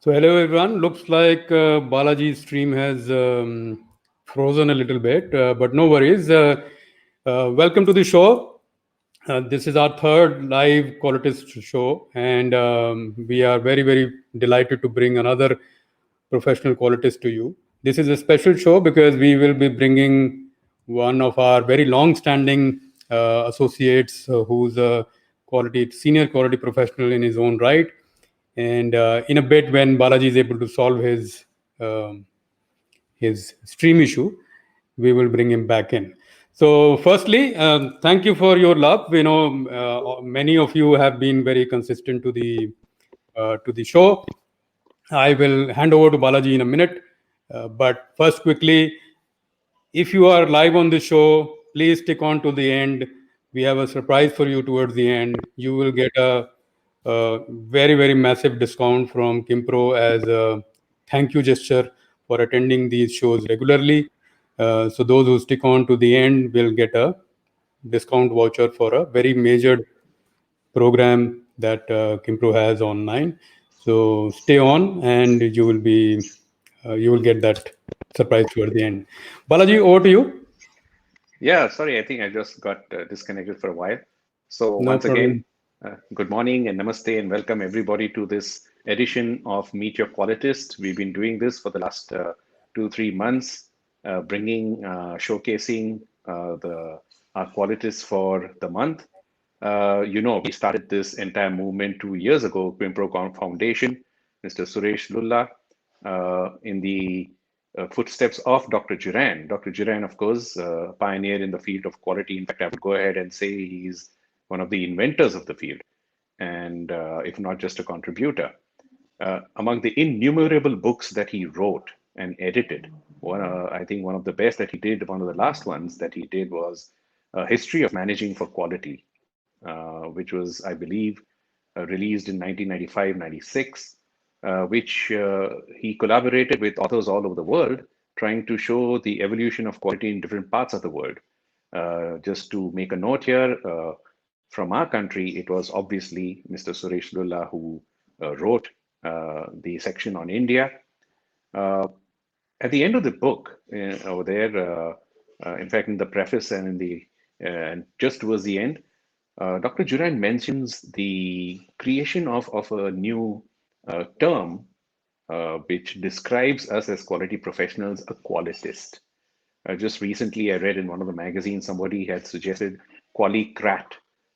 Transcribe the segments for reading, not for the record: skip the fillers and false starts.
So hello everyone. Looks like Balaji's stream has frozen a little bit, but no worries. Welcome to the show. This is our third live Qualitist show, and we are very delighted to bring another professional Qualitist to you. This is a special show because we will be bringing one of our very long-standing associates, who's a senior quality professional in his own right. And in a bit, when Balaji is able to solve um, his stream issue, we will bring him back in. So, firstly, thank you for your love. Many of you have been very consistent to the show. I will hand over to Balaji in a minute. But first, quickly, if you are live on the show, please stick on to the end. We have a surprise for you towards the end. You will get a very massive discount from Kimpro as a thank you gesture for attending these shows regularly. So those who stick on to the end will get a discount voucher for a very major program that Kimpro has online. So stay on, and you will get that surprise toward the end. Balaji, over to you. Yeah, sorry, I think I just got disconnected for a while. So No once again, problem. good morning and namaste and welcome everybody to this edition of Meet Your Qualitist. We've been doing this for the last 2, 3 months, showcasing our qualitists for the month. We started this entire movement 2 years ago, Quimpro Foundation, Mr. Suresh Lulla, in the footsteps of Dr. Duran. Dr. Duran, of course, pioneer in the field of quality. In fact, I would go ahead and say he's one of the inventors of the field, and if not just a contributor. Among the innumerable books that he wrote and edited, I think one of the best that he did, one of the last ones that he did was a history of managing for quality, which was, I believe, released in 1995-96, which he collaborated with authors all over the world, trying to show the evolution of quality in different parts of the world. Just to make a note here, from our country, it was obviously Mr. Suresh Lulla who wrote the section on India. Uh, at the end of the book, over there, in fact, in the preface and in the and just towards the end, Dr. Duran mentions the creation of a new term which describes us as quality professionals, a qualitist. Just recently, I read in one of the magazines somebody had suggested qualicrat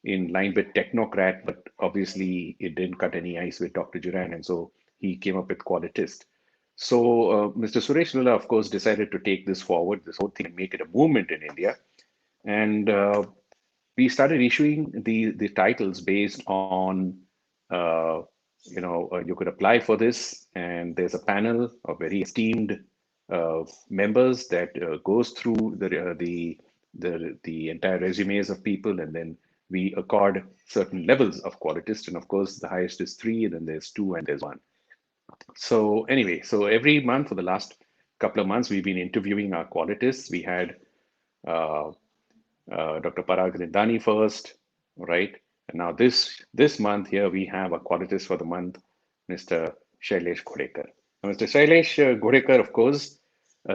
in line with technocrat, but obviously it didn't cut any ice with Dr. Duran, and so he came up with qualitist. So Mr. Suresh Lulla, of course, decided to take this forward, this whole thing, and make it a movement in India. And we started issuing the titles based on you could apply for this, and there's a panel of very esteemed members that goes through the entire resumes of people, and then we accord certain levels of qualitist. And of course, the highest is 3, and then there's 2, and there's 1. So anyway, so every month for the last couple of months, we've been interviewing our qualitists. We had uh, Dr. Parag Nindani first, right? And now this month here we have a qualitist for the month, Mr. Shailesh Ghodekar. Now, Mr. Shailesh Ghodekar, of course,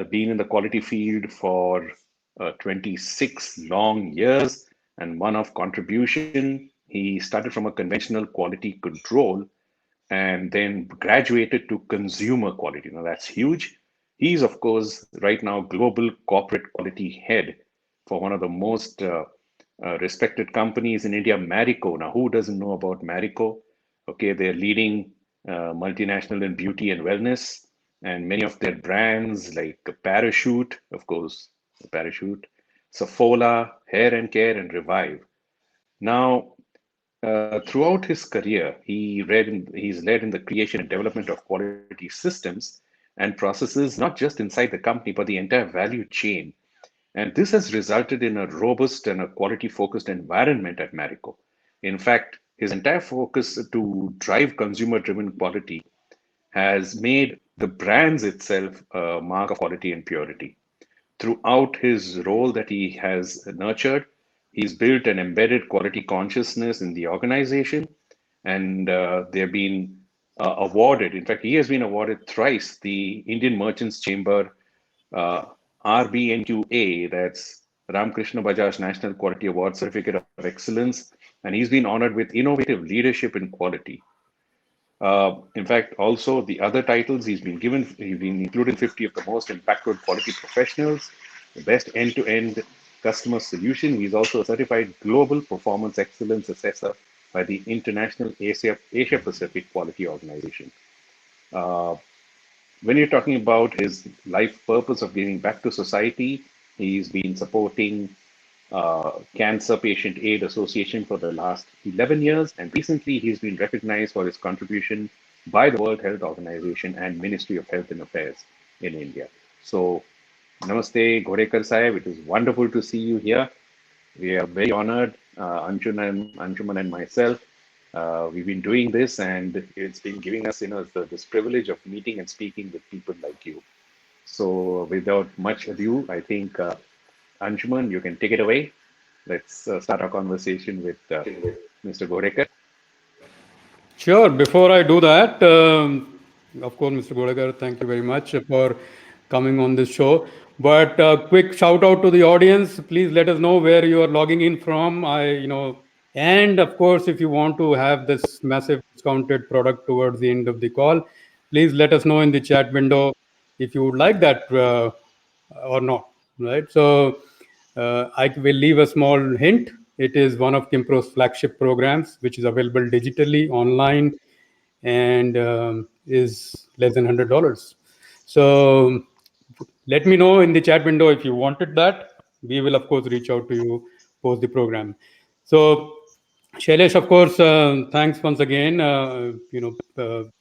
been in the quality field for 26 long years and one of contribution. He started from a conventional quality control and then graduated to consumer quality. Now that's huge. He's, of course, right now global corporate quality head for one of the most respected companies in India, Marico. Now, who doesn't know about Marico? Okay, they're leading multinational in beauty and wellness, and many of their brands like Parachute, of course, Parachute, Safola, Hair and Care, and Revive. Now, throughout his career, he's led in the creation and development of quality systems and processes, not just inside the company, but the entire value chain. And this has resulted in a robust and a quality focused environment at Marico. In fact, his entire focus to drive consumer driven quality has made the brands itself a mark of quality and purity. Throughout his role that he has nurtured, he's built an embedded quality consciousness in the organization, and there have been awarded. In fact, he has been awarded thrice the Indian Merchants Chamber uh, RBNQA, that's Ramakrishna Bajaj National Quality Award Certificate of Excellence, and he's been honored with Innovative Leadership in Quality. In fact, also the other titles he's been included in 50 of the most impactful quality professionals, the best end-to-end customer solution. He's also a certified global performance excellence assessor by the International Asia Pacific Quality Organization. Uh, when you're talking about his life purpose of giving back to society, he's been supporting Cancer Patient Aid Association for the last 11 years, and recently he's been recognized for his contribution by the World Health Organization and Ministry of Health and Affairs in India. So, Namaste, Ghodekar Sahib. It is wonderful to see you here. We are very honored, Anshuman and myself. We've been doing this, and it's been giving us, this privilege of meeting and speaking with people like you. So, without much ado, I think Anshuman, you can take it away. Let's start our conversation with Mr. Ghodekar. Sure. Before I do that, of course, Mr. Ghodekar, thank you very much for coming on this show. But quick shout out to the audience. Please let us know where you are logging in from. And of course, if you want to have this massive discounted product towards the end of the call, please let us know in the chat window if you would like that or not. Right. So I will leave a small hint. It is one of Kimpro's flagship programs, which is available digitally online and is less than $100. So let me know in the chat window if you wanted that. We will, of course, reach out to you post the program. So, Shailesh, of course, thanks once again.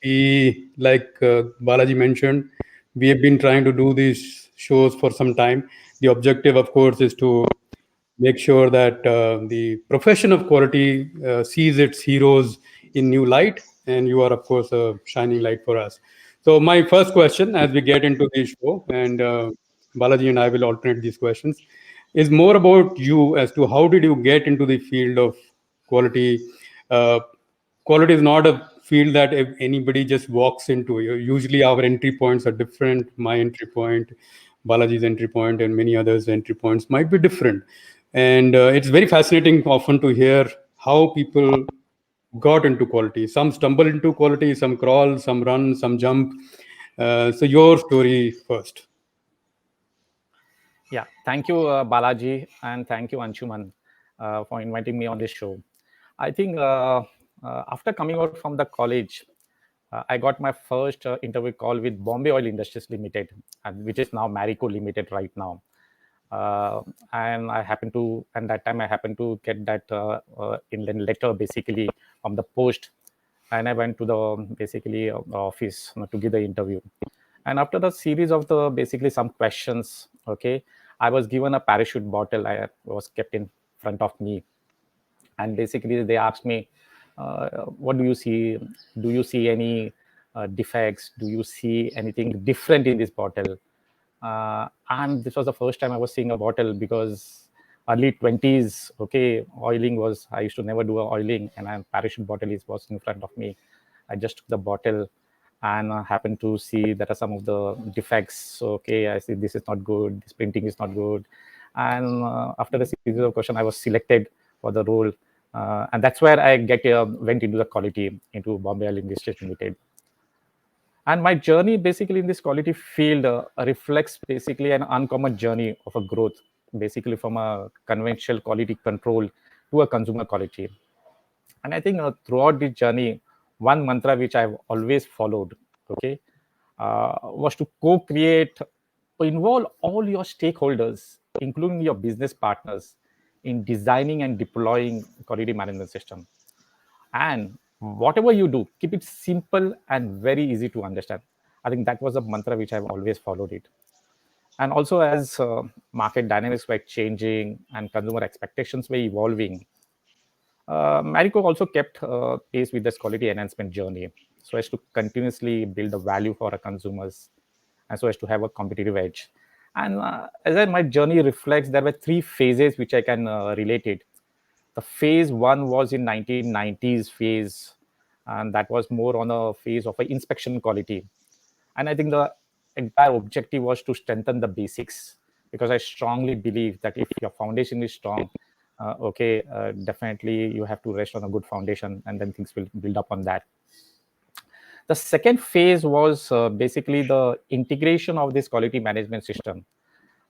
We, like Balaji mentioned, we have been trying to do these shows for some time. The objective, of course, is to make sure that the profession of quality sees its heroes in new light, and you are, of course, a shining light for us. So my first question, as we get into the show, and Balaji and I will alternate these questions, is more about you as to how did you get into the field of quality. uh, Quality is not a field that if anybody just walks into. Usually our entry points are different. My entry point, Balaji's entry point, and many others entry points might be different. And it's very fascinating often to hear how people got into quality. Some stumble into quality, some crawl, some run, some jump. So your story first. Yeah, thank you, Balaji, and thank you, Anshuman, for inviting me on this show. I think after coming out from the college, I got my first interview call with Bombay Oil Industries Limited, which is now Maricop Limited right now. And I happened to, and that time I happened to get that inland letter basically from the post, and I went to the basically the office to give the interview. And after the series of the basically some questions, okay, I was given a parachute bottle. I was kept in front of me, and basically they asked me, what do you see? Do you see any defects? Do you see anything different in this bottle? And this was the first time I was seeing a bottle, because early 20s, okay, oiling was, I used to never do a oiling, and a parachute bottle was in front of me. I just took the bottle and happened to see that are some of the defects. So, okay, I see this is not good, this printing is not good. And after the series of questions, I was selected for the role. And that's where I went into the quality, into Bombay Oil Industries Limited. And my journey basically in this quality field reflects basically an uncommon journey of a growth, basically from a conventional quality control to a consumer quality. And I think throughout this journey, one mantra which I've always followed, okay, was to co-create, involve all your stakeholders, including your business partners, in designing and deploying quality management system. And whatever you do, keep it simple and very easy to understand. I think that was a mantra which I've always followed it. And also, as market dynamics were changing and consumer expectations were evolving, Marico also kept pace with this quality enhancement journey, so as to continuously build the value for our consumers, and so as to have a competitive edge. And my journey reflects, there were three phases which I can relate it. The phase one was in 1990s phase, and that was more on a phase of a inspection quality. And I think the entire objective was to strengthen the basics, because I strongly believe that if your foundation is strong, definitely you have to rest on a good foundation, and then things will build up on that. The second phase was basically the integration of this quality management system.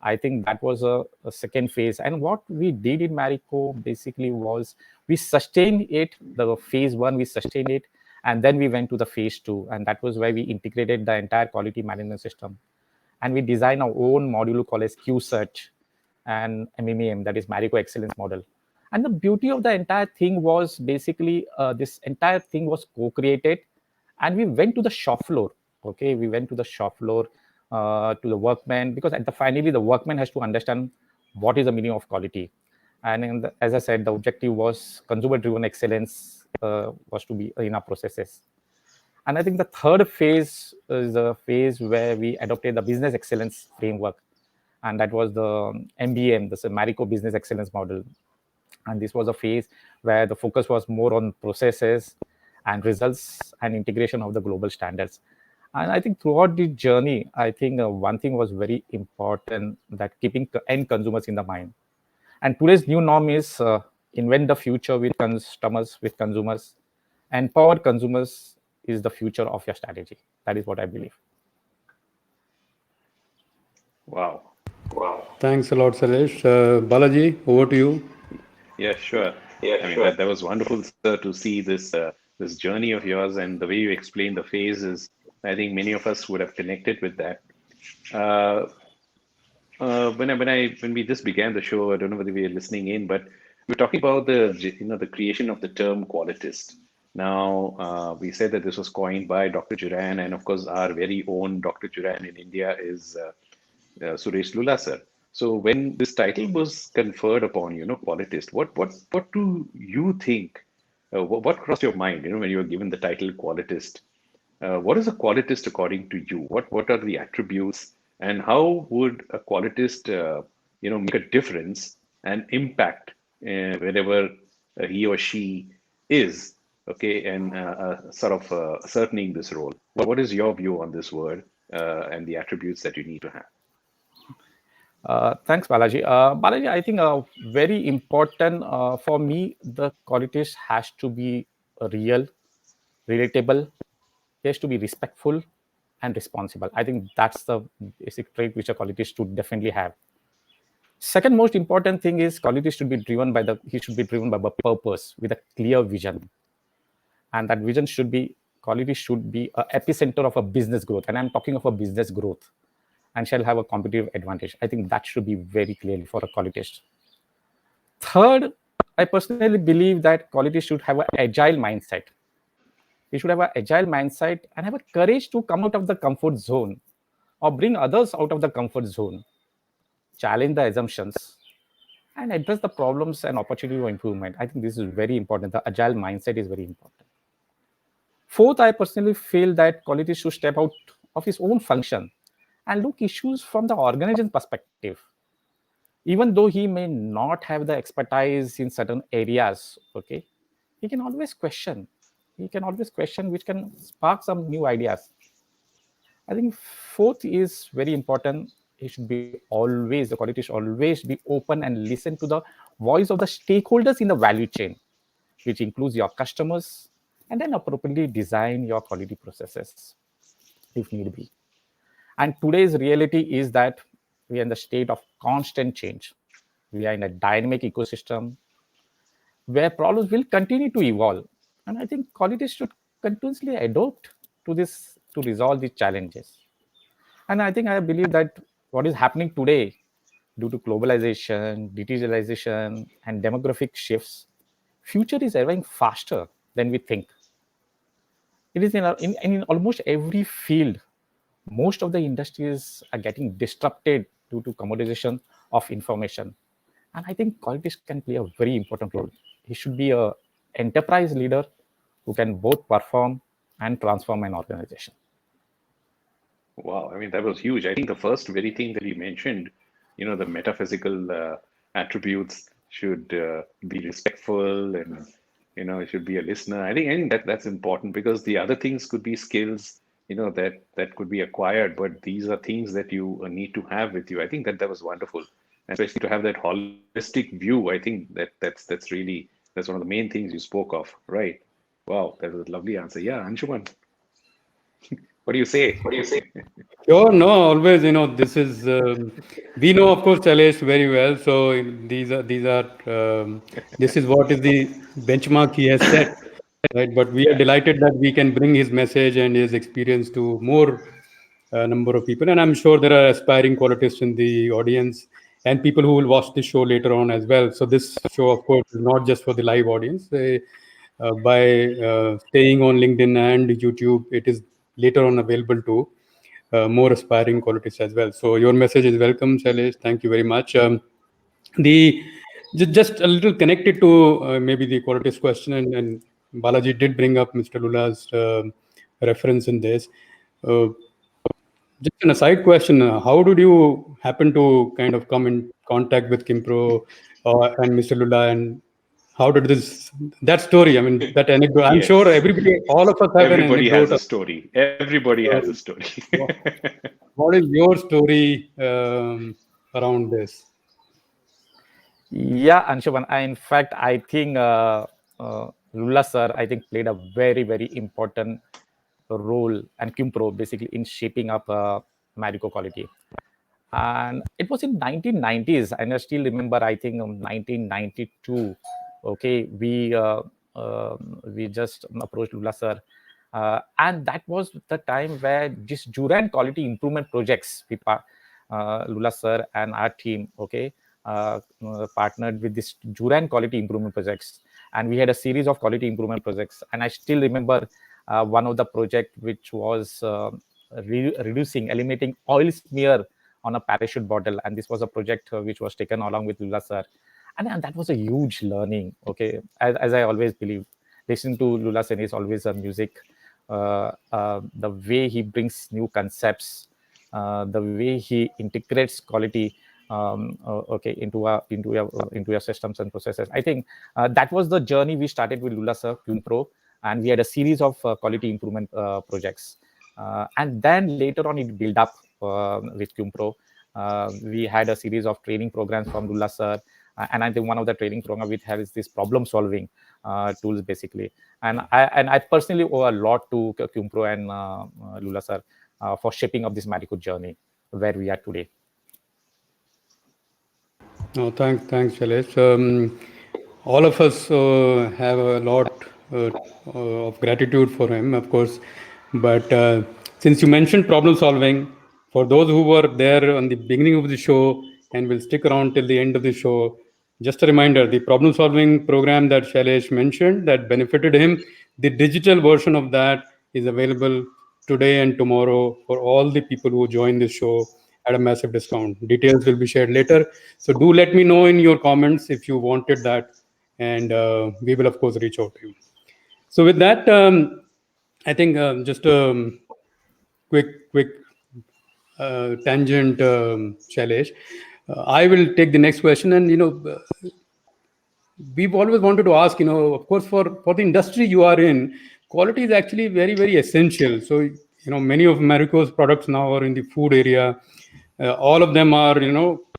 I think that was a second phase. And what we did in Maricop basically was we sustained it, the phase one, we sustained it, and then we went to the phase two. And that was where we integrated the entire quality management system. And we designed our own module called as QSearch and MMAM, that is Maricop Excellence Model. And the beauty of the entire thing was basically this entire thing was co-created, and we went to the shop floor. Okay, we went to the shop floor to the workman, because finally the workman has to understand what is the meaning of quality. And as I said, the objective was consumer-driven excellence was to be in our processes. And I think the third phase is the phase where we adopted the business excellence framework, and that was the MBM, the Maricop Business Excellence Model. And this was a phase where the focus was more on processes and results and integration of the global standards. And I think throughout the journey, I think one thing was very important, that keeping end consumers in the mind. And today's new norm is invent the future with customers, with consumers. Empowered consumers is the future of your strategy. That is what I believe. Wow. Thanks a lot, Shailesh. Balaji, over to you. Yeah, sure. I mean, that was wonderful, sir, to see this journey of yours, and the way you explained the phases. I think many of us would have connected with that. Uh, when we just began the show, I don't know whether we were listening in, but we're talking about the creation of the term qualitist. Now, we said that this was coined by Dr. Juran, and of course, our very own Dr. Juran in India is Suresh Lula, sir. So when this title was conferred upon, Qualitist, what do you think? What crossed your mind, when you were given the title Qualitist? What is a qualitist according to you? What are the attributes, and how would a qualitist, make a difference and impact wherever he or she is, okay, and sort of ascertaining this role? What is your view on this word and the attributes that you need to have? Thanks, Balaji. Balaji, I think very important for me, the qualities has to be real, relatable. He has to be respectful and responsible. I think that's the basic trait which a quality should definitely have. Second most important thing is quality should be driven by the purpose with a clear vision, and that vision should be quality should be a epicenter of a business growth, and I'm talking of a business growth, and shall have a competitive advantage. I think that should be very clearly for a qualitist. Third, I personally believe that quality should have an agile mindset. We should have an agile mindset and have a courage to come out of the comfort zone or bring others out of the comfort zone, challenge the assumptions, and address the problems and opportunity for improvement. I think this is very important. The agile mindset is very important. Fourth, I personally feel that quality should step out of his own function and look issues from the organization perspective. Even though he may not have the expertise in certain areas, okay, he can always question. He can always question, which can spark some new ideas. I think fourth is very important. The quality should always be open and listen to the voice of the stakeholders in the value chain, which includes your customers, and then appropriately design your quality processes if need be. And today's reality is that we are in the state of constant change. We are in a dynamic ecosystem where problems will continue to evolve. And I think qualities should continuously adopt to this to resolve these challenges. And I think I believe that what is happening today due to globalization, digitalization, and demographic shifts, future is arriving faster than we think. It is in almost every field. Most of the industries are getting disrupted due to commoditization of information. And I think qualities can play a very important role. He should be a enterprise leader who can both perform and transform an organization. Wow, I mean, that was huge. I think the first very thing that you mentioned, the metaphysical attributes should be respectful and, it should be a listener. I think that's important because the other things could be skills, that could be acquired, but these are things that you need to have with you. I think that was wonderful, and especially to have that holistic view. I think that's one of the main things you spoke of, right? Wow, that was a lovely answer. Yeah, Anshuman, what do you say? Sure, no, always, this is, we know, of course, Shailesh very well. So this is what is the benchmark he has set, right? But we are delighted that we can bring his message and his experience to more number of people. And I'm sure there are aspiring qualitists in the audience and people who will watch this show later on as well. So this show, of course, is not just for the live audience. By staying on LinkedIn and YouTube, it is later on available to more aspiring qualities as well. So your message is welcome, Shailesh. Thank you very much. The just a little connected to maybe the qualities question, and Balaji did bring up Mr. Lula's reference in this. Uh, just an aside question: how did you happen to kind of come in contact with Kimpro and Mr. Lula, and how did this that story? I mean, that anecdote. I'm sure Yes, everybody, all of us have an everybody has anecdote. a story. Everybody has a Uh, story. what is your story around this? Yeah, Anshuman. In fact, I think Lula sir, I think, played a very, very important role and Kimpro basically in shaping up Marico quality. And it was in 1990s, and I still remember. I think 1992. Okay, we just approached Lula sir, and that was the time where this Duran quality improvement projects, Lula sir and our team, okay, partnered with this Duran quality improvement projects, and we had a series of quality improvement projects. And I still remember one of the project which was eliminating oil smear on a parachute bottle, and this was a project which was taken along with Lula sir, and that was a huge learning. Okay, as I always believe, listening to Lula sir is always a music. The way he brings new concepts, the way he integrates quality, okay, into your systems and processes. I think that was the journey we started with Lula sir, Pro, and we had a series of quality improvement projects. And then later on, it built up with Pro. We had a series of training programs from Lula sir. And I think one of the training programs we have is this problem solving tools, basically. And I personally owe a lot to Pro and Lula sir for shaping up this Marico journey where we are today. No, thanks, Shailesh. All of us have a lot of gratitude for him, of course. But since you mentioned problem solving, for those who were there on the beginning of the show and will stick around till the end of the show, just a reminder: the problem solving program that Shailesh mentioned that benefited him, the digital version of that is available today and tomorrow for all the people who join this show at a massive discount. Details will be shared later. So do let me know in your comments if you wanted that, and we will of course reach out to you. So with that, I think just quick tangent, Shailesh. I will take the next question, and we've always wanted to ask, of course, for the industry you are in, quality is actually very, very essential. So, many of Marico's products now are in the food area. All of them are,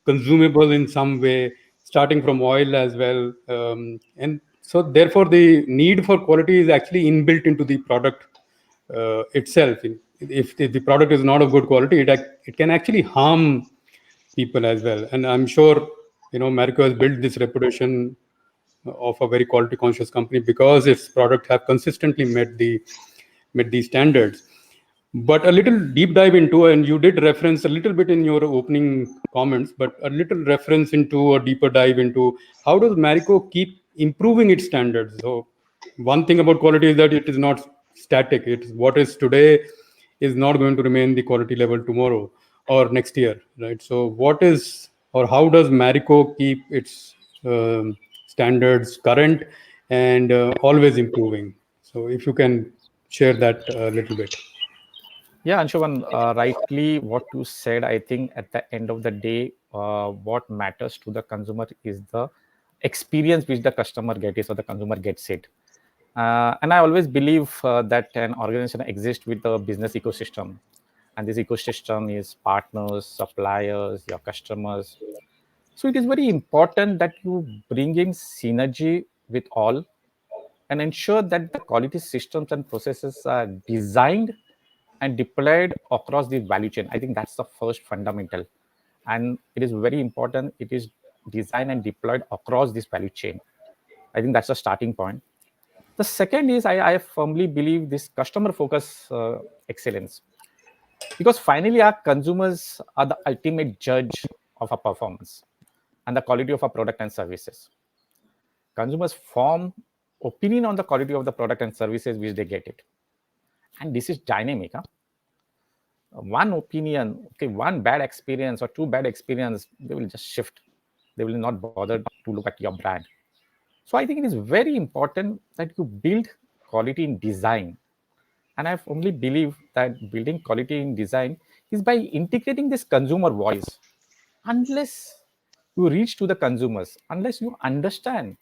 consumable in some way, starting from oil as well. And so, therefore, the need for quality is actually inbuilt into the product itself. If the product is not of good quality, it can actually harm people as well. And I'm sure, Marico has built this reputation of a very quality conscious company because its product have consistently met these standards. But a little deep dive into, and you did reference a little bit in your opening comments, but a little reference into a deeper dive into how does Marico keep improving its standards. So one thing about quality is that it is not static. It's what is today is not going to remain the quality level tomorrow or next year, right? So what is, or how does Marico keep its standards current and always improving? So if you can share that a little bit. Yeah, Anshuman, rightly what you said. I think at the end of the day, what matters to the consumer is the experience which the customer gets or the consumer gets it. And I always believe that an organization exists with a business ecosystem. And this ecosystem is partners, suppliers, your customers. So it is very important that you bring in synergy with all and ensure that the quality systems and processes are designed and deployed across the value chain. I think that's the first fundamental. And it is very important. It is designed and deployed across this value chain. I think that's the starting point. The second is I firmly believe this customer focus excellence, because finally our consumers are the ultimate judge of our performance and the quality of our product and services. Consumers form opinion on the quality of the product and services which they get it, and this is dynamic. One opinion, okay, one bad experience or two bad experience, they will just shift. They will not bother to look at your brand. So I think it is very important that you build quality in design. And I firmly believe that building quality in design is by integrating this consumer voice. Unless you reach to the consumers, unless you understand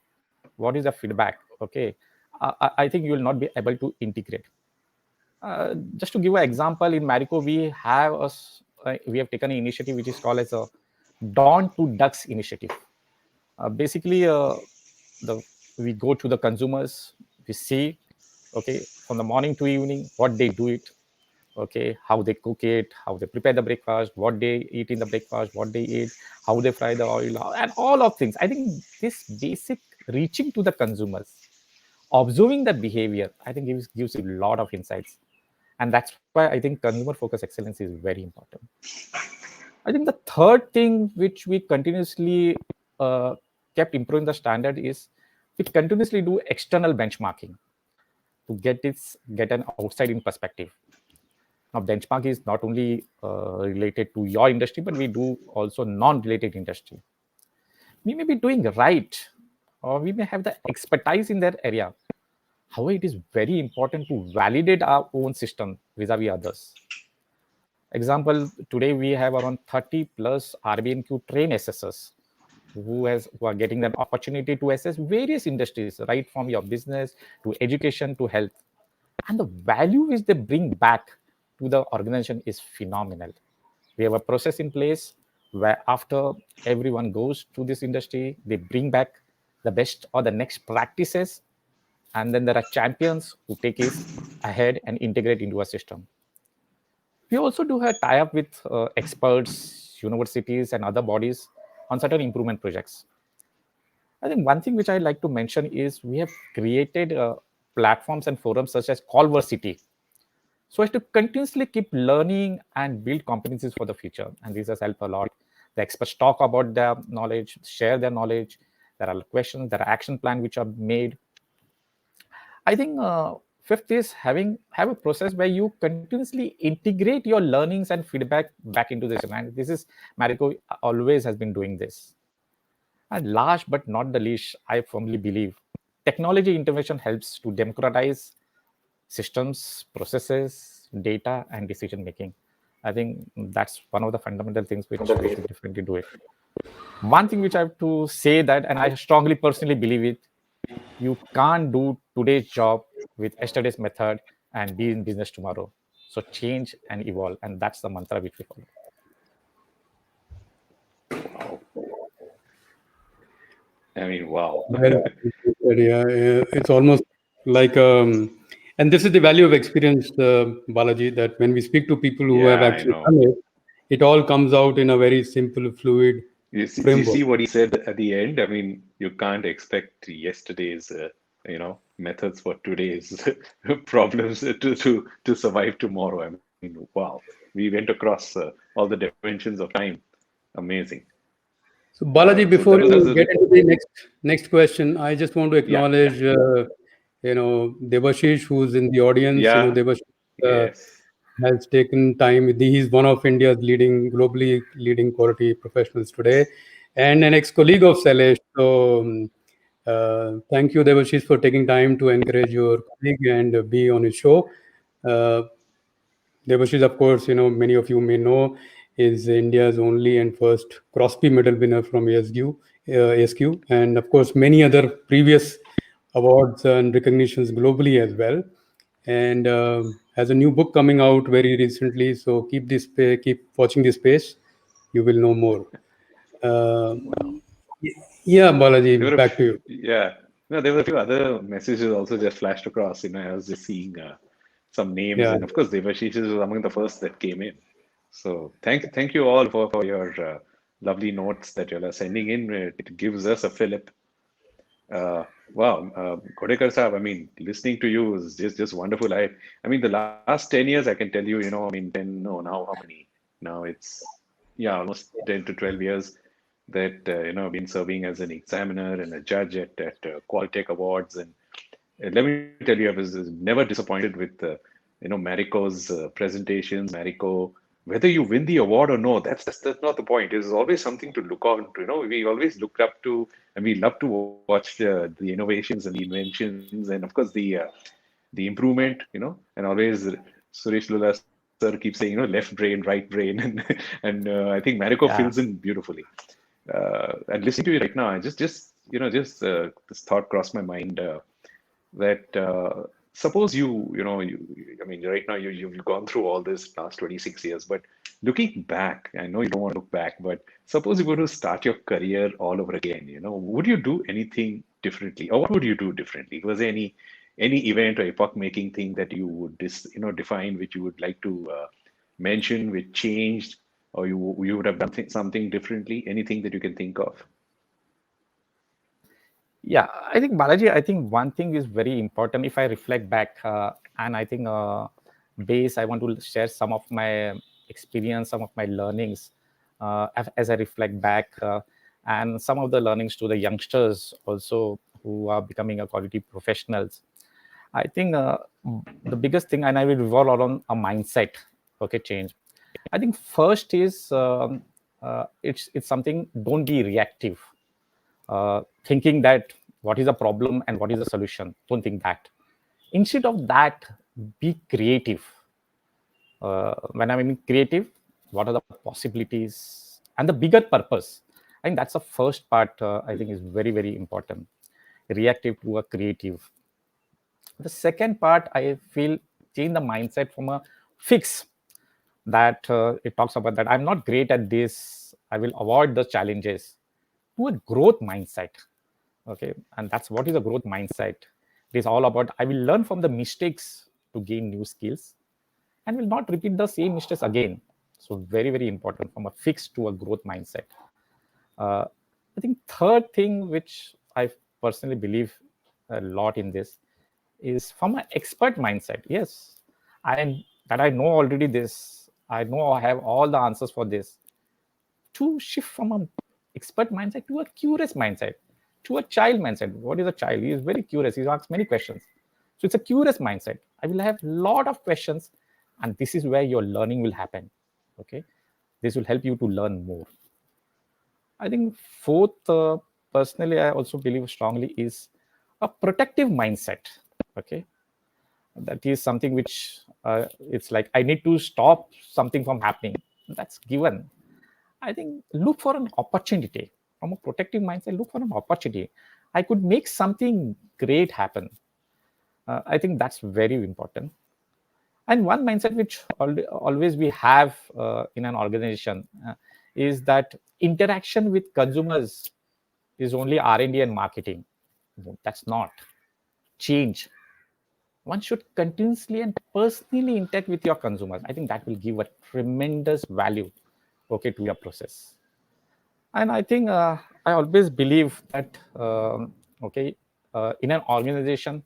what is the feedback, okay, I think you will not be able to integrate. Just to give an example, in Maricop, we have taken an initiative which is called as a Dawn to Ducks initiative. Basically, we go to the consumers, we see, okay, from the morning to evening, what they do it, okay, how they cook it, how they prepare the breakfast, what they eat in the breakfast, what they eat, how they fry the oil, and all of things. I think this basic reaching to the consumers, observing the behavior, I think gives you a lot of insights. And that's why I think consumer focus excellence is very important. I think the third thing which we continuously uh, kept improving the standard is we continuously do external benchmarking to get an outside in perspective. Now, benchmark is not only related to your industry, but we do also non-related industry. We may be doing right, or we may have the expertise in that area. However, it is very important to validate our own system vis-a-vis others. Example, today we have around 30 plus RBNQ train assessors who are getting an opportunity to assess various industries, right from your business to education to health. And the value which they bring back to the organization is phenomenal. We have a process in place where after everyone goes to this industry, they bring back the best or the next practices, and then there are champions who take it ahead and integrate into a system. We also do a tie-up with experts, universities, and other bodies on certain improvement projects. I think one thing which I'd like to mention is we have created platforms and forums such as Callversity, so as to continuously keep learning and build competencies for the future. And this has helped a lot. The experts talk about their knowledge, share their knowledge. There are questions, there are action plans which are made. I think fifth is have a process where you continuously integrate your learnings and feedback back into this. And this is Marico always has been doing this. And last but not the least, I firmly believe technology intervention helps to democratize systems, processes, data, and decision making. I think that's one of the fundamental things which we should definitely do it. One thing which I have to say that, and I strongly personally believe it, you can't do today's job with yesterday's method and be in business tomorrow. So change and evolve, and that's the mantra which we follow. I mean, wow. Well, yeah, it's almost like, and this is the value of experience, Balaji, that when we speak to people who have Yeah, I actually know. done it, it all comes out in a very simple, fluid You framework. see what he said at the end? I mean, you can't expect yesterday's, methods for today's problems to survive tomorrow. I mean, wow. We went across all the dimensions of time. Amazing. So, Balaji, So before that was you a get into the next question, I just want to yeah, acknowledge, Devashish, who's in the audience. yeah, Devashish uh, yes. has taken time. He's one of India's globally leading quality professionals today, and an ex-colleague of Shailesh. So, thank you, Devashish, for taking time to encourage your colleague and be on his show. Uh, Devashish, of course, many of you may know, is India's only and first Crosby medal winner from ASQ, and of course, many other previous awards and recognitions globally as well, and has a new book coming out very recently. So keep watching this space. You will know more. Uh, yeah, There Balaji, were back to you. yeah. No, there were a few other messages also just flashed across. I was just seeing some names, Yeah, and of course, Devashish was among the first that came in. So thank you all for your lovely notes that you are sending in. It gives us a fillip. Wow, Ghodekar Saab, I mean, listening to you is just wonderful. I mean, the last 10 years, I can tell you, I mean, 10, no, now how many? Now it's, yeah, almost 10 to 12 years that, I've been serving as an examiner and a judge at Qualitech Awards. And let me tell you, I was never disappointed with, Marico's presentations, Marico, whether you win the award or no, that's not the point. There's always something to look on to. We always looked up to, and we love to watch the innovations and the inventions, and of course the improvement. And always Suresh Lula sir keeps saying, left brain, right brain, and and I think Marico fills Yeah. in beautifully. And listening to you right now, I just this thought crossed my mind. That suppose I mean, right now you've gone through all this last 26 years, but looking back, I know you don't want to look back, but suppose you were to start your career all over again, would you do anything differently, or what would you do differently? Was there any event or epoch-making thing that you would define, which you would like to mention, which changed, or you would have done something differently? Anything that you can think of? Yeah, I think Balaji, I think one thing is very important. If I reflect back, and I think base, I want to share some of my experience, some of my learnings as I reflect back, and some of the learnings to the youngsters also who are becoming a quality professionals. I think the biggest thing, and I will revolve around a mindset, okay, change. I think first is it's something. Don't be reactive, thinking that what is the problem and what is the solution. Don't think that. Instead of that, be creative. When I mean creative, what are the possibilities and the bigger purpose? I think that's the first part. I think is very very important. Reactive to a creative. The second part, I feel, change the mindset from a fix that it talks about that I'm not great at this. I will avoid the challenges to a growth mindset. Okay, and that's what is a growth mindset. It is all about I will learn from the mistakes to gain new skills and will not repeat the same mistakes again. So very very important from a fixed to a growth mindset. uh, I think third thing which I personally believe a lot in this is from an expert mindset. Yes, I know already this, I know I have all the answers for this, to shift from an expert mindset to a curious mindset, to a child mindset. What is a child? He is very curious. He asks many questions. So it's a curious mindset. I will have a lot of questions, and this is where your learning will happen. Okay, this will help you to learn more. I think fourth, personally, I also believe strongly is a protective mindset. Okay, that is something which it's like I need to stop something from happening. That's given. I think look for an opportunity. From a protective mindset, look for an opportunity. I could make something great happen. I think that's very important. And one mindset which always we have in an organization is that interaction with consumers is only R&D and marketing. No, that's not. Change. One should continuously and personally interact with your consumers. I think that will give a tremendous value, okay, to your process. And I think I always believe that okay, in an organization,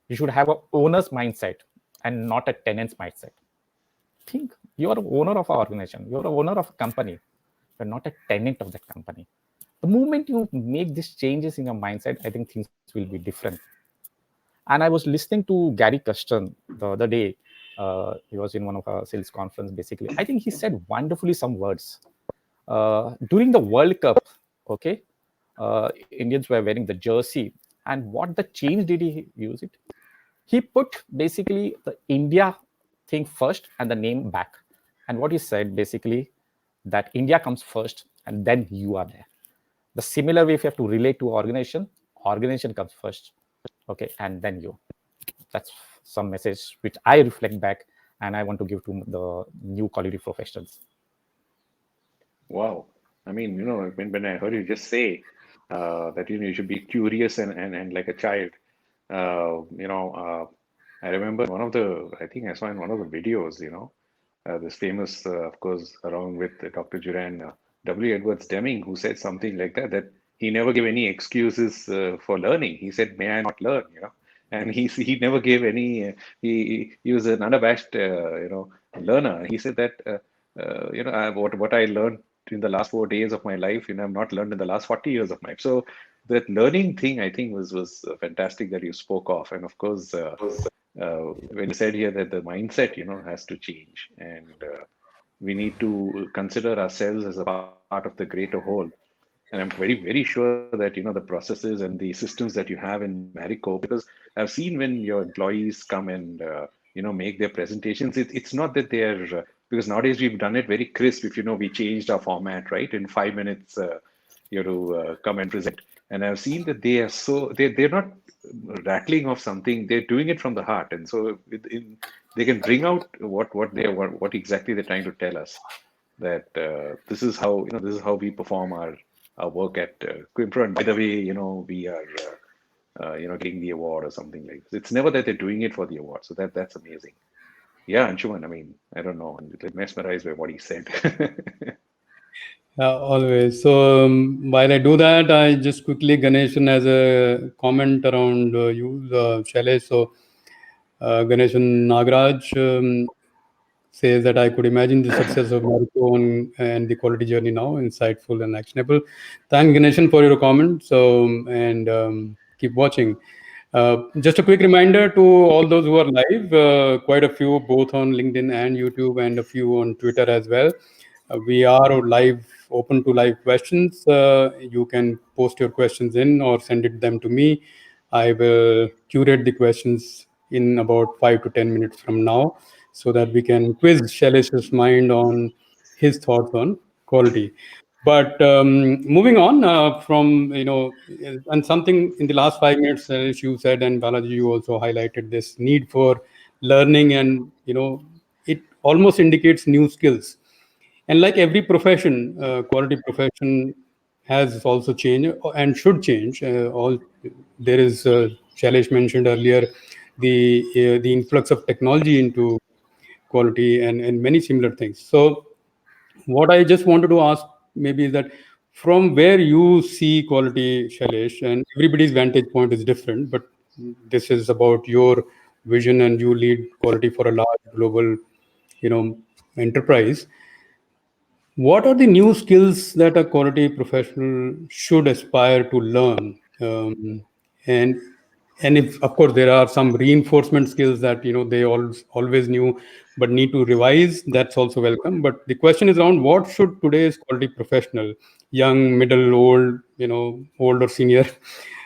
you should have a owner's mindset and not a tenant's mindset. Think you are an owner of an organization, you are an owner of a company, you're not a tenant of that company. The moment you make these changes in your mindset, I think things will be different. And I was listening to Gary Custon the other day. He was in one of our sales conference. Basically, I think he said wonderfully some words during the World Cup. Okay, Indians were wearing the jersey, and what the change did he use it? He put basically the India thing first and the name back. And what he said basically that India comes first and then you are there. The similar way, if you have to relate to organization, organization comes first. okay, and then you. That's some message which I reflect back and I want to give to the new quality professionals. Wow. I mean, when I heard you just say that you should be curious and like a child, I remember one of the I think I saw in one of the videos, this famous, of course, along with Dr. Duran, W. Edwards Deming, who said something like that he never gave any excuses for learning. He said, "May I not learn?" And he never gave any. He was an unabashed, learner. He said that, what I learned in the last 4 days of my life, I've not learned in the last 40 years of my life. So that learning thing, I think, was fantastic that you spoke of, and of course. When you said here that the mindset, has to change, and we need to consider ourselves as a part of the greater whole. And I'm very, very sure that, the processes and the systems that you have in Maricop, because I've seen when your employees come and, make their presentations, it's not that they're, because nowadays we've done it very crisp. If we changed our format, right? In 5 minutes, you have to come and present. And I've seen that they are they're not rattling off something, they're doing it from the heart. And so they can bring out what exactly they're trying to tell us, that this is how we perform our work at Quimpro. And by the way, we are getting the award or something like this. It's never that they're doing it for the award. So that's amazing. Yeah, Anshuman, I mean, I don't know, I'm mesmerized by what he said. Always. So while I do that, I just quickly Ganeshan has a comment around you, Shailesh. So Ganeshan Nagraj says that I could imagine the success of Maricop and the quality journey now, insightful and actionable. Thank Ganeshan for your comment. So and keep watching. Just a quick reminder to all those who are live, quite a few both on LinkedIn and YouTube, and a few on Twitter as well. We are live, open to live questions. You can post your questions in or send them to me. I will curate the questions in about 5 to 10 minutes from now, so that we can quiz Shailesh's mind on his thoughts on quality. But moving on from, and something in the last 5 minutes, Shailesh, you said, and Balaji, you also highlighted this need for learning, and it almost indicates new skills. And like every profession, quality profession has also changed and should change. All there is, Shailesh mentioned earlier, the influx of technology into quality, and many similar things. So what I just wanted to ask maybe is that from where you see quality, Shailesh, and everybody's vantage point is different, but this is about your vision, and you lead quality for a large global, you know, enterprise. What are the new skills that a quality professional should aspire to learn? And if, of course, there are some reinforcement skills that they always knew but need to revise, that's also welcome. But the question is around, what should today's quality professional, young, middle, old, old or senior,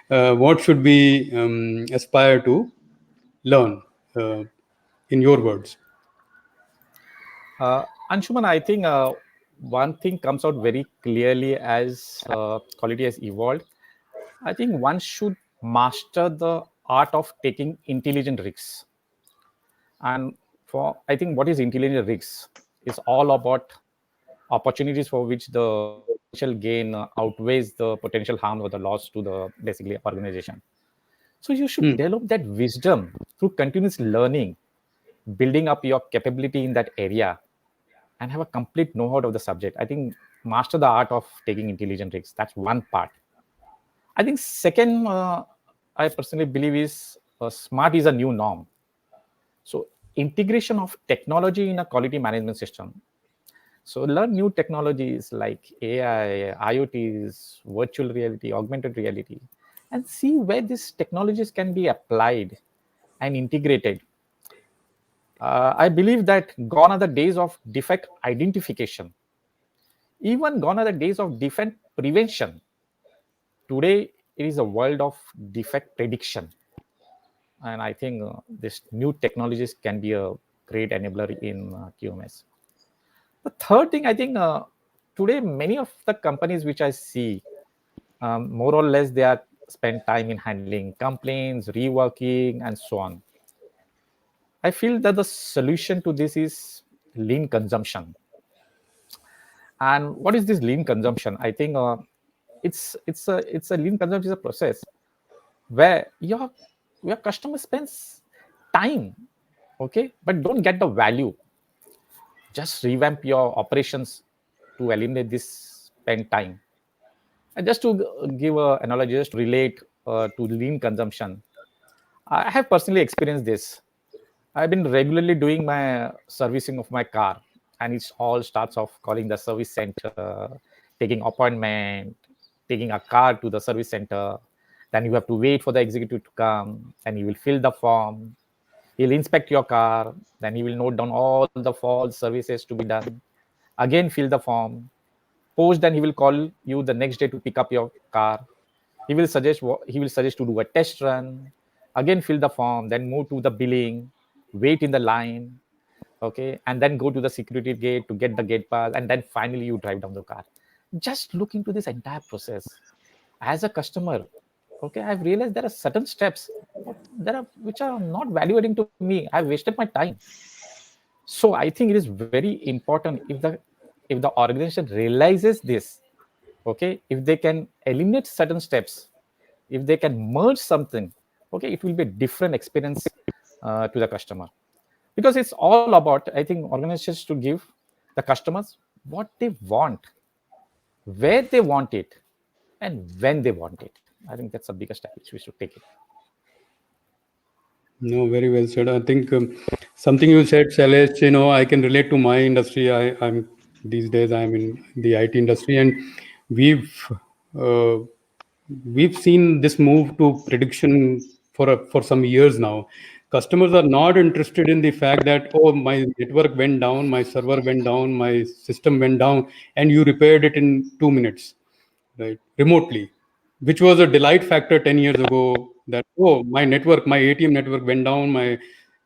what should we aspire to learn? In your words. Anshuman, I think one thing comes out very clearly as quality has evolved. I think one should master the art of taking intelligent risks. And for I think what is intelligent risks is all about opportunities for which the potential gain outweighs the potential harm or the loss to the basically organization. So you should develop that wisdom through continuous learning, building up your capability in that area, and have a complete know-how of the subject. I think master the art of taking intelligent risks. That's one part. I think second, I personally believe is smart is a new norm. So integration of technology in a quality management system. So learn new technologies like AI, IoTs, virtual reality, augmented reality, and see where these technologies can be applied and integrated. I believe that gone are the days of defect identification. Even gone are the days of defect prevention. Today, it is a world of defect prediction. And I think this new technologies can be a great enabler in QMS. The third thing, I think today, many of the companies which I see, more or less, they are spend time in handling complaints, reworking, and so on. I feel that the solution to this is lean consumption. And what is this lean consumption? I think it's a lean consumption is a process where your customer spends time, okay, but don't get the value. Just revamp your operations to eliminate this spend time. And just to give an analogy, just to relate to lean consumption, I have personally experienced this. I've been regularly doing my servicing of my car, and it all starts off calling the service center, taking appointment, taking a car to the service center. Then you have to wait for the executive to come, and he will fill the form. He'll inspect your car, then he will note down all the false services to be done. Again, fill the form. Post, then he will call you the next day to pick up your car. He will suggest to do a test run. Again, fill the form, then move to the billing, wait in the line, okay, and then go to the security gate to get the gate pass, and then finally you drive down the car. Just look into this entire process. As a customer, okay, I've realized there are certain steps there are which are not value adding to me. I've wasted my time. So I think it is very important if the organization realizes this, okay, if they can eliminate certain steps, if they can merge something, okay, it will be a different experience to the customer. Because it's all about, I think, organizations to give the customers what they want, where they want it, and when they want it. I think that's the biggest step which we should take it. No, very well said. I think something you said, Shailesh, I can relate to my industry. I'm these days I'm in the IT industry, and we've uh, we've seen this move to prediction for some years now. Customers are not interested in the fact that, oh, my network went down, my server went down, my system went down, and you repaired it in 2 minutes, right, remotely, which was a delight factor 10 years ago, that, oh, my network, my ATM network went down, my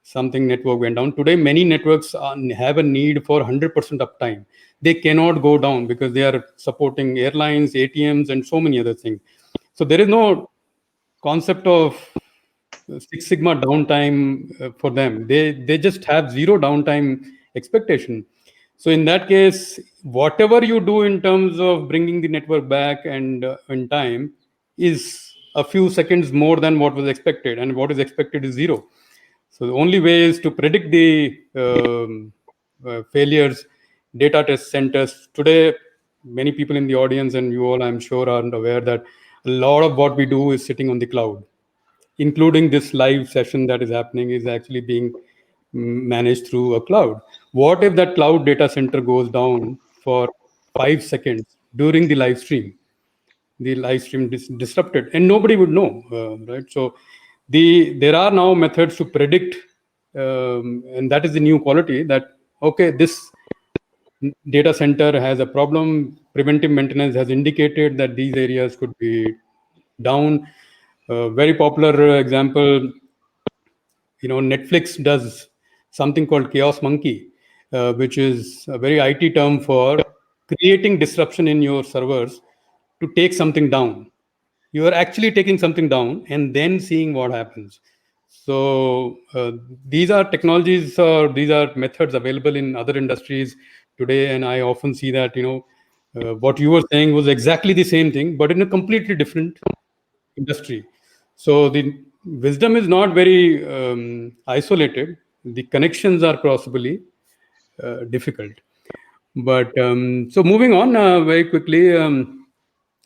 something network went down. Today many networks have a need for 100% uptime. They cannot go down because they are supporting airlines, ATMs, and so many other things. So there is no concept of Six Sigma downtime for them. They just have zero downtime expectation. So in that case, whatever you do in terms of bringing the network back and in time is a few seconds more than what was expected, and what is expected is zero. So the only way is to predict the failures. Data test centers today, many people in the audience and you all, I'm sure, aren't aware that a lot of what we do is sitting on the cloud, including this live session that is happening is actually being managed through a cloud. What if that cloud data center goes down for 5 seconds during the live stream? The live stream disrupted, and nobody would know, right? So there are now methods to predict, and that is the new quality. That, okay, this data center has a problem. Preventive maintenance has indicated that these areas could be down. Very popular example, Netflix does something called Chaos Monkey, which is a very IT term for creating disruption in your servers to take something down. You are actually taking something down and then seeing what happens. So these are technologies, or these are methods available in other industries today, and I often see that what you were saying was exactly the same thing, but in a completely different industry. So the wisdom is not very isolated. The connections are possibly difficult. But so moving on very quickly,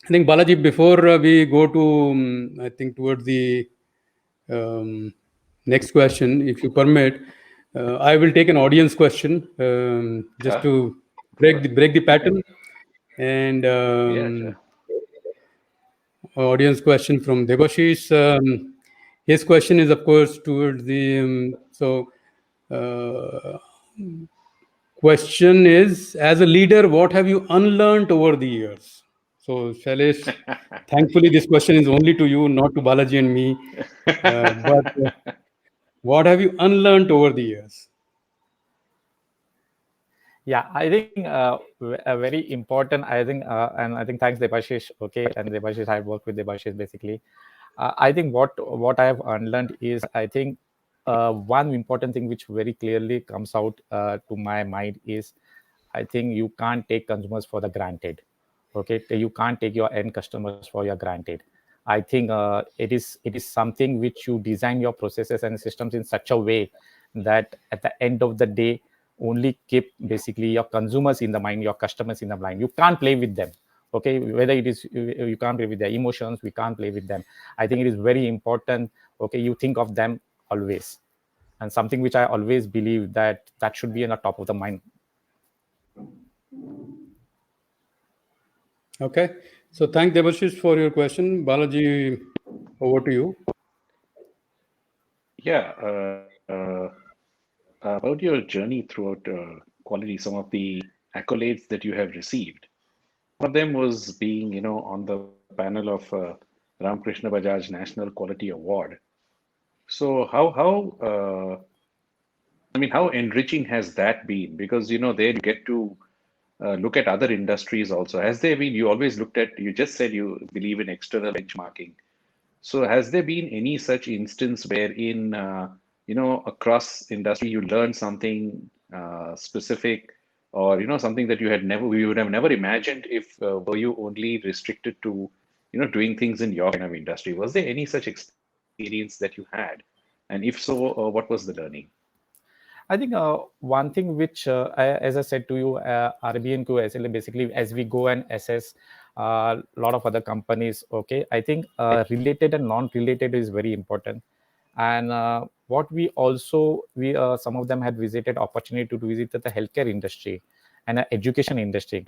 I think Balaji, before we go to, I think towards the um, next question, if you permit, I will take an audience question just Yeah, to sure. break the pattern. And Yeah, sure. audience question from Debashish. His question is, of course, towards the uh, question is, as a leader, what have you unlearned over the years? So, Shailesh, thankfully, this question is only to you, not to Balaji and me. But what have you unlearned over the years? Yeah, I think a very important. I think, and I think thanks Debashish. Okay, and Debashish, I work with Debashish basically. I think what I have unlearned is, I think one important thing which very clearly comes out to my mind is, I think you can't take consumers for the granted. Okay, you can't take your end customers for your granted. I think it is something which you design your processes and systems in such a way that at the end of the day only keep basically your consumers in the mind, your customers in the mind. You can't play with them. Okay, whether it is you can't play with their emotions, we can't play with them. I think it is very important. Okay, you think of them always, and something which I always believe that should be in the top of the mind. Okay. So thank Debashish for your question. Balaji, over to you. Yeah, about your journey throughout quality, some of the accolades that you have received. One of them was being, on the panel of Ramkrishna Bajaj National Quality Award. So I mean, how enriching has that been? Because, there you get to look at other industries also. Has there been, you always looked at, you just said you believe in external benchmarking. So has there been any such instance wherein, across industry you learned something specific, or, something that you would have never imagined if were you only restricted to, doing things in your kind of industry? Was there any such experience that you had? And if so, what was the learning? I think one thing which, as I said to you, RBNQ SLA, basically, as we go and assess a lot of other companies, okay, I think related and non-related is very important. And what we also, some of them had visited opportunity to visit the healthcare industry and education industry.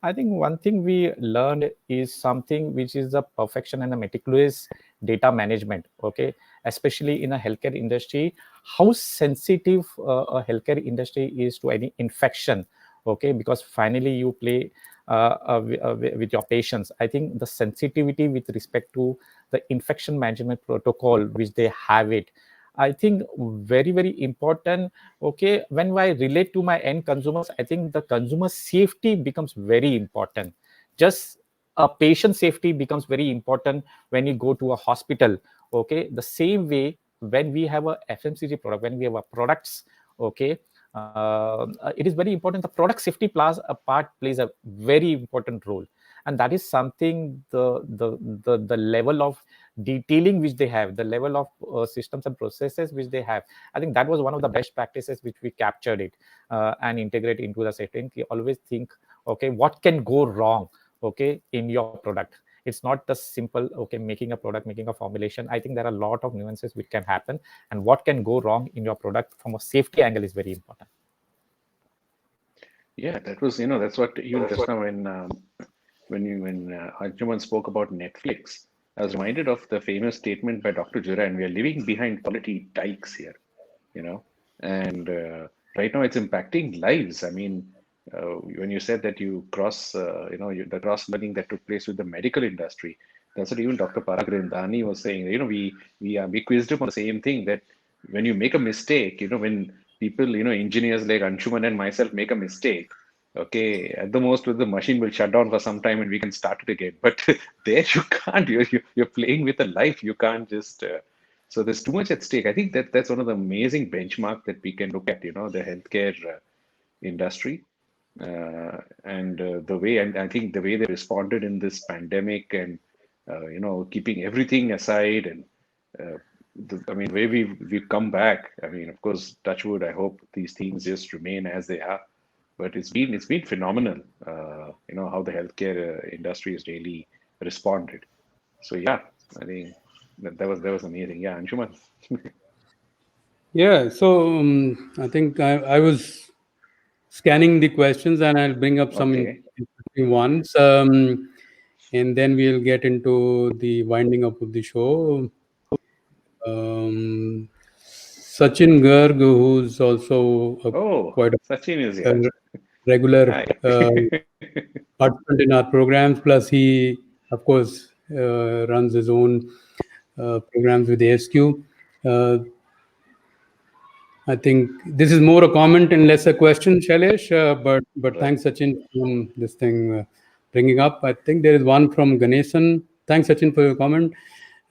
I think one thing we learned is something which is the perfection and the meticulous data management. Okay, especially in a healthcare industry, how sensitive a healthcare industry is to any infection. Okay, because finally you play with your patients. I think the sensitivity with respect to the infection management protocol which they have it, I think very very important. Okay, when I relate to my end consumers, I think the consumer safety becomes very important. Just a patient safety becomes very important when you go to a hospital. Okay, the same way when we have a FMCG product, when we have a products, okay, it is very important. The product safety plays a very important role, and that is something, the level of detailing which they have, the level of systems and processes which they have. I think that was one of the best practices which we captured it and integrate into the safety. And you always think, okay, what can go wrong, okay, in your product. It's not the simple, okay, making a product, making a formulation. I think there are a lot of nuances which can happen, and what can go wrong in your product from a safety angle is very important. Yeah, that was, that's what even just now when Arjuman spoke about Netflix, I was reminded of the famous statement by Dr. Juran, we are living behind quality dikes here, you know, and right now it's impacting lives. I mean, when you said that you cross, the cross learning that took place with the medical industry, that's what even Dr. Paragrindani was saying. We quizzed him on the same thing, that when you make a mistake, when people, engineers like Anshuman and myself make a mistake, okay, at the most, with the machine will shut down for some time and we can start it again. But there you can't. You're playing with a life. You can't just. So there's too much at stake. I think that's one of the amazing benchmark that we can look at. The healthcare industry, and the way, and I think the way they responded in this pandemic, and keeping everything aside, and I mean, the way we've come back. I mean, of course, touch wood. I hope these things just remain as they are. But it's been phenomenal. How the healthcare industry has really responded. So yeah, I think that was amazing. Yeah, Anshuman. Yeah. So I think I was scanning the questions, and I'll bring up some Okay. interesting ones. And then we'll get into the winding up of the show. Sachin Garg, who's also Oh, quite Sachin is a here. regular Hi. participant in our programs. Plus, he, of course, runs his own programs with ASQ. Uh, I think this is more a comment and less a question, Shailesh. But Right. thanks, Sachin, from this thing bringing up. I think there is one from Ganesan. Thanks, Sachin, for your comment.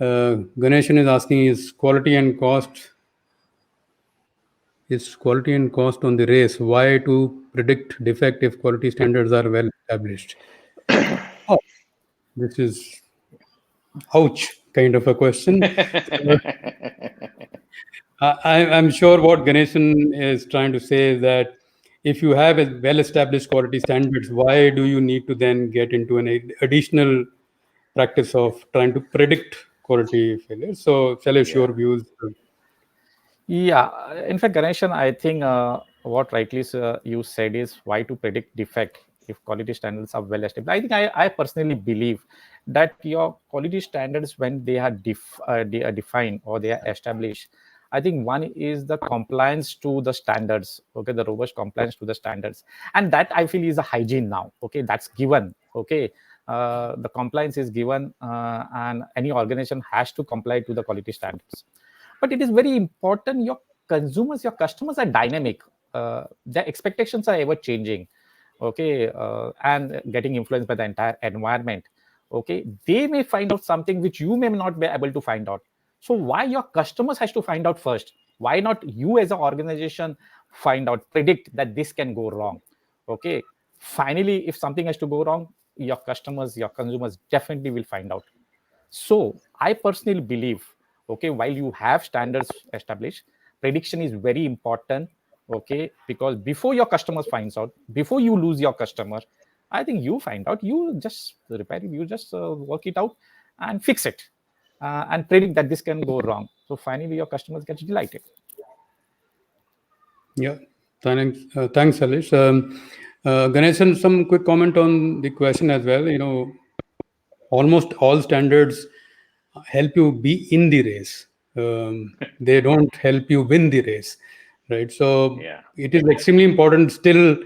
Ganesan is asking: Is quality and cost on the race? Why to predict defect if quality standards are well established? Oh, this is ouch kind of a question. I'm sure what Ganesan is trying to say is that if you have a well-established quality standards, why do you need to then get into an additional practice of trying to predict quality failure? So, Shailesh, Yeah. your views. Yeah, in fact, Ganeshan, I think what rightly you said is why to predict defect if quality standards are well established. I think I personally believe that your quality standards, when they are defined or they are established, I think one is the compliance to the standards, okay, the robust compliance to the standards. And that I feel is a hygiene now, okay, that's given, okay. The compliance is given, and any organization has to comply to the quality standards. But it is very important your consumers, your customers are dynamic. Their expectations are ever changing, okay, and getting influenced by the entire environment, okay. They may find out something which you may not be able to find out. So why your customers has to find out first? Why not you as an organization find out, predict that this can go wrong, okay. Finally, if something has to go wrong, your customers, your consumers definitely will find out. So I personally believe, okay, while you have standards established, prediction is very important, okay, because before your customers finds out, before you lose your customer, I think you find out, you just repair it, you just work it out and fix it, and predict that this can go wrong. So finally, your customers get delighted. Yeah, thanks, Shailesh. Ganesan, some quick comment on the question as well. Almost all standards help you be in the race. They don't help you win the race, right? So Yeah. it is extremely important still.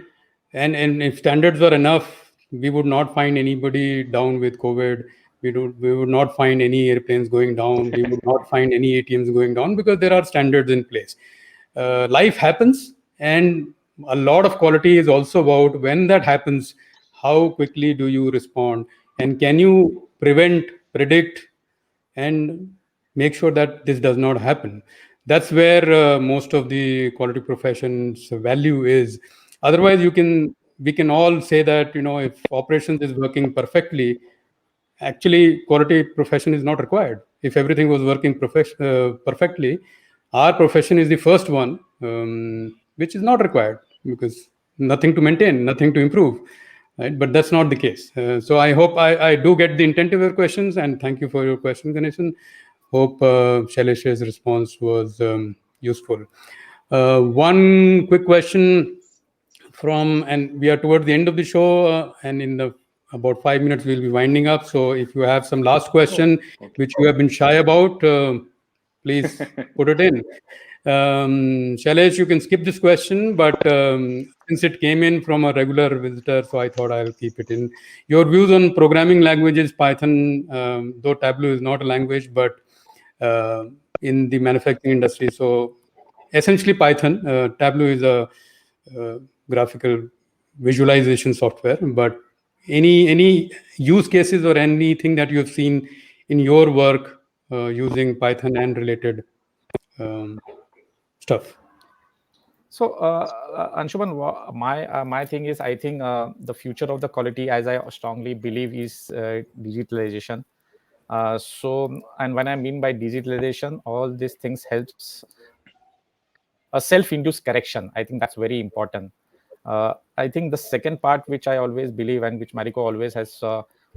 And if standards were enough, we would not find anybody down with COVID. We would not find any airplanes going down. We would not find any ATMs going down because there are standards in place. Life happens, and a lot of quality is also about when that happens, how quickly do you respond, and can you prevent, predict, and make sure that this does not happen. That's where most of the quality profession's value is. Otherwise, we can all say that if operations is working perfectly, actually quality profession is not required. If everything was working perfectly, our profession is the first one which is not required, because nothing to maintain, nothing to improve, right? But that's not the case. So I hope I do get the intent of your questions, and thank you for your question, Ganesan. Hope Shailesh's response was useful. One quick question and we are towards the end of the show, and in the about 5 minutes we'll be winding up. So if you have some last Oh, question okay. which you have been shy about, please put it in. Shailesh, you can skip this question, but since it came in from a regular visitor, so I thought I'll keep it in. Your views on programming languages, Python, though Tableau is not a language, but uh, in the manufacturing industry. So essentially Python. Tableau is a uh, graphical visualization software. But any use cases or anything that you have seen in your work using Python and related um, stuff? So, Anshuman, my thing is, I think the future of the quality, as I strongly believe, is digitalization. So, and when I mean by digitalization, all these things helps a self-induced correction. I think that's very important. I think the second part, which I always believe and which Maricop always has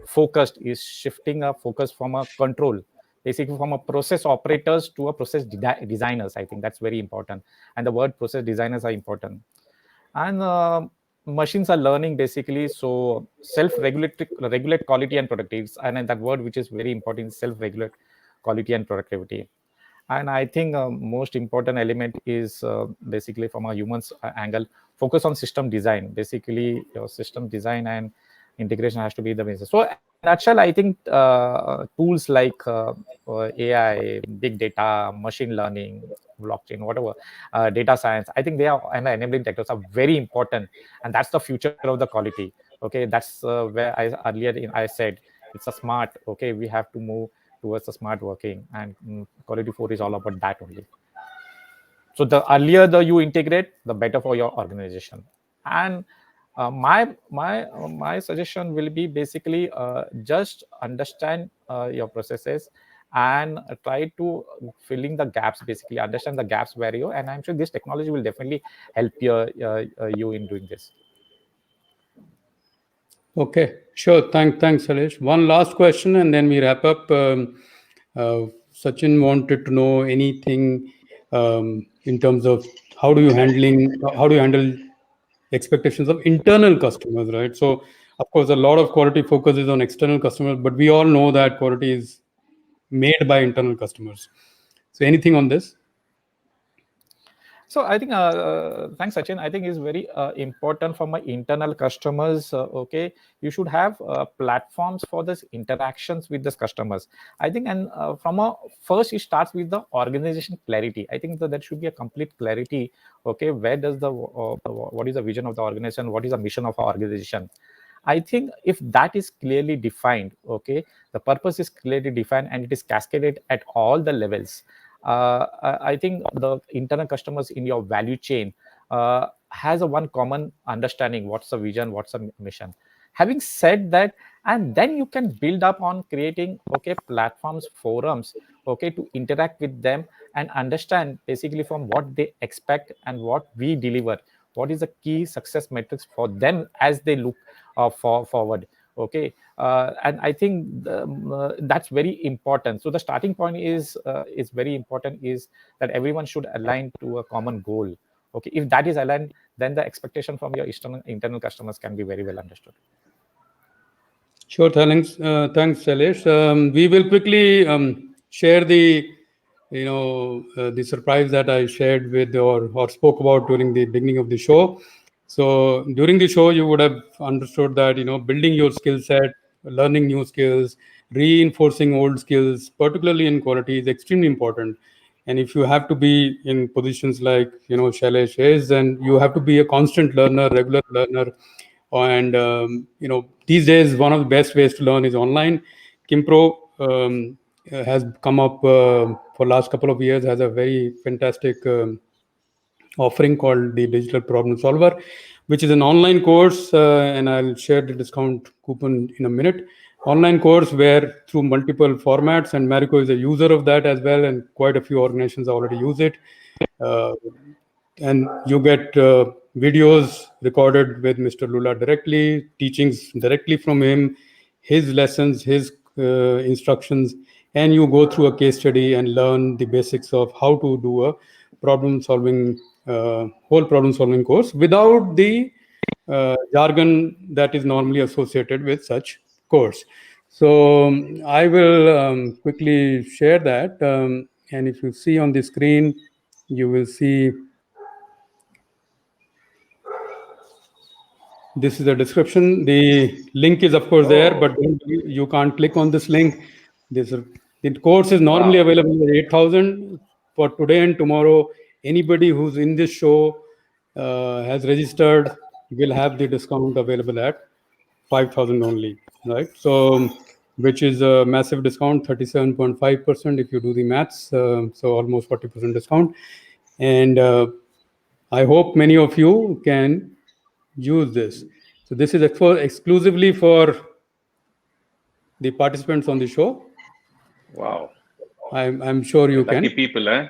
focused, is shifting a focus from a control, basically from a process operators to a process designers. I think that's very important. And the word process designers are important. And machines are learning basically, so regulate quality and productivity. And that word which is very important is self-regulate quality and productivity. And I think most important element is basically from a human's angle, focus on system design. Basically your system design and integration has to be the basis. So in a nutshell, I think tools like AI, big data, machine learning, blockchain, whatever, data science. I think they are, and the enabling technologies are very important, and that's the future of the quality. Okay, that's where I said it's a smart. Okay, we have to move towards the smart working, and quality 4 is all about that only. So the earlier the you integrate, the better for your organization. And my suggestion will be basically just understand your processes, and try to filling the gaps, basically understand the gaps where you, and I'm sure this technology will definitely help you in doing this. Okay, sure. Thanks, Shailesh. One last question, and then we wrap up. Sachin wanted to know anything in terms of how do you handle expectations of internal customers, right? So, of course, a lot of quality focus is on external customers, but we all know that quality is made by internal customers. So, anything on this? So I think, thanks, Sachin. I think is very important for my internal customers. Okay, you should have platforms for this interactions with these customers. I think, and from a first, it starts with the organization clarity. I think that there should be a complete clarity. Okay, where does what is the vision of the organization? What is the mission of our organization? I think if that is clearly defined, okay, the purpose is clearly defined and it is cascaded at all the levels. I think the internal customers in your value chain has a one common understanding. What's the vision? What's the mission? Having said that, and then you can build up on creating platforms, forums, to interact with them and understand basically from what they expect and what we deliver. What is the key success metrics for them as they look forward? And I think that's very important. So the starting point is very important, is that everyone should align to a common goal. Okay, if that is aligned, then the expectation from your internal customers can be very well understood. Sure, thanks, Shailesh. We will quickly share the surprise that I shared with or spoke about during the beginning of the show. So during the show, you would have understood that building your skill set, learning new skills, reinforcing old skills, particularly in quality, is extremely important. And if you have to be in positions like Shailesh is, then you have to be a constant learner, regular learner. And these days, one of the best ways to learn is online. Kimpro has come up for last couple of years, has a very fantastic offering called the Digital Problem Solver, which is an online course, and I'll share the discount coupon in a minute. Online course where through multiple formats, and Maricop is a user of that as well, and quite a few organizations already use it. And you get videos recorded with Mr. Lula directly, teachings directly from him, his lessons, his instructions, and you go through a case study and learn the basics of how to do a whole problem solving course without the jargon that is normally associated with such course. So I will quickly share that, and if you see on the screen, you will see this is the description. The link is of course there, but you can't click on this link. The course is normally available at 8,000 for today and tomorrow. Anybody who's in this show has registered will have the discount available at 5,000 only, right? So, which is a massive discount, 37.5% if you do the maths. So almost 40% discount. And I hope many of you can use this. So this is exclusively for the participants on the show. Wow. I'm sure you Lucky can. people, huh?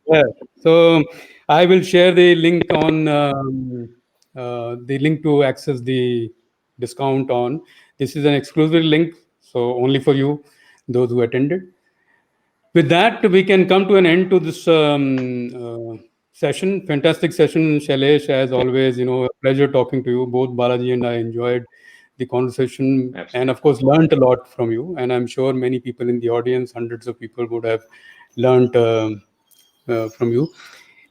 Yeah. So I will share the link on the link to access the discount on. This is an exclusive link, so only for you, those who attended. With that, we can come to an end to this session. Fantastic session, Shailesh, as always. A pleasure talking to you. Both Balaji and I enjoyed the conversation, and of course, learned a lot from you. And I'm sure many people in the audience, hundreds of people, would have learned from you.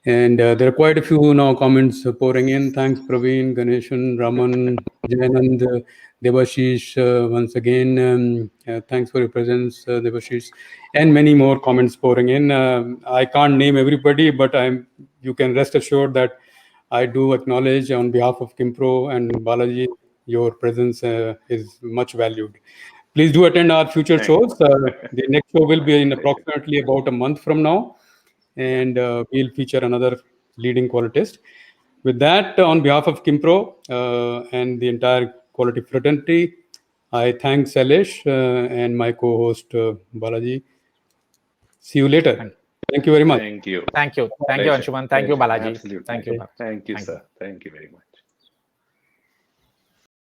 And there are quite a few now comments pouring in. Thanks, Praveen, Ganeshan, Raman, Jayanand, Devashish, once again. Thanks for your presence, Devashish. And many more comments pouring in. I can't name everybody, but you can rest assured that I do acknowledge on behalf of Kimpro and Balaji, your presence is much valued. Please do attend our future Thank you. shows. The next show will be in My pleasure. approximately about a month from now, and we'll feature another leading qualitist. With that, on behalf of Kimpro and the entire quality fraternity, I thank Shailesh and my co-host Balaji. See you later. Thank you very much. Thank you. Thank you, Pleasure. Anshuman. Thank you, Pleasure. Balaji. Absolutely. Thank you. Thank you, Thank you. sir. Thank you very much.